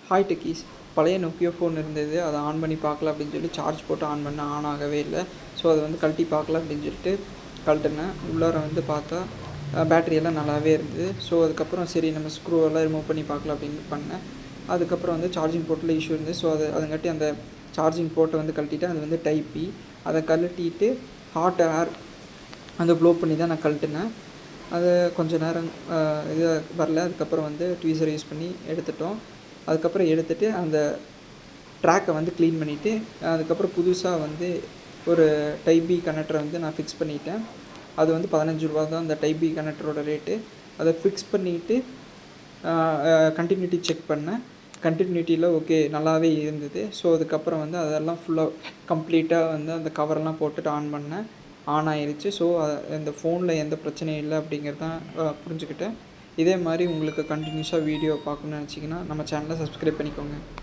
Hi techies. பழைய நோக்கியோ phone இருந்தது. அதை ஆன் பண்ணி பார்க்கலாம் அப்படின்னு சொல்லி சார்ஜ் போட்டு ஆன் பண்ணேன். ஆன் ஆகவே இல்லை. ஸோ அதை வந்து கழட்டி பார்க்கலாம் அப்படின்னு சொல்லிட்டு கழட்டினேன். உள்ளார வந்து பார்த்தா பேட்டரியெல்லாம் நல்லாவே இருந்தது. ஸோ அதுக்கப்புறம் சரி நம்ம ஸ்க்ரூவெல்லாம் ரிமூவ் பண்ணி பார்க்கலாம் அப்படின்னு பண்ணேன். அதுக்கப்புறம் வந்து சார்ஜிங் போர்ட்டில் இஷ்யூ இருந்தது. ஸோ அதுங்காட்டி அந்த சார்ஜிங் போர்ட்டை வந்து கழட்டிட்டேன். அது வந்து டைப் பி. அதை கழட்டிட்டு ஹாட் ஏர் அந்த ப்ளோ பண்ணி தான் நான் கழட்டினேன். அது கொஞ்சம் நேரம் இது வரல. அதுக்கப்புறம் வந்து ட்வீசர் யூஸ் பண்ணி எடுத்துட்டோம். அதுக்கப்புறம் எடுத்துகிட்டு அந்த ட்ராக்கை வந்து க்ளீன் பண்ணிவிட்டு அதுக்கப்புறம் புதுசாக வந்து ஒரு டைப் பி கனெக்டரை வந்து நான் ஃபிக்ஸ் பண்ணிட்டேன். அது வந்து 15 ரூபா தான் அந்த டைப் பி கனெக்டரோட ரேட்டு. அதை ஃபிக்ஸ் பண்ணிவிட்டு கண்டினியூட்டி செக் பண்ணேன். கண்டினியூட்டியில் ஓகே நல்லாவே இருந்தது. ஸோ அதுக்கப்புறம் வந்து அதெல்லாம் ஃபுல்லாக கம்ப்ளீட்டாக வந்து அந்த கவரெல்லாம் போட்டுட்டு ஆன் பண்ணேன். ஆன் ஆயிடுச்சு. ஸோ இந்த ஃபோனில் எந்த பிரச்சனையும் இல்லை அப்படிங்கிறதான் புரிஞ்சுக்கிட்டேன். இதே மாதிரி உங்களுக்கு கண்டினியூஸாக வீடியோ பார்க்கணுன்னு நினச்சிங்கன்னா நம்ம சேனலை சப்ஸ்கிரைப் பண்ணிக்கோங்க.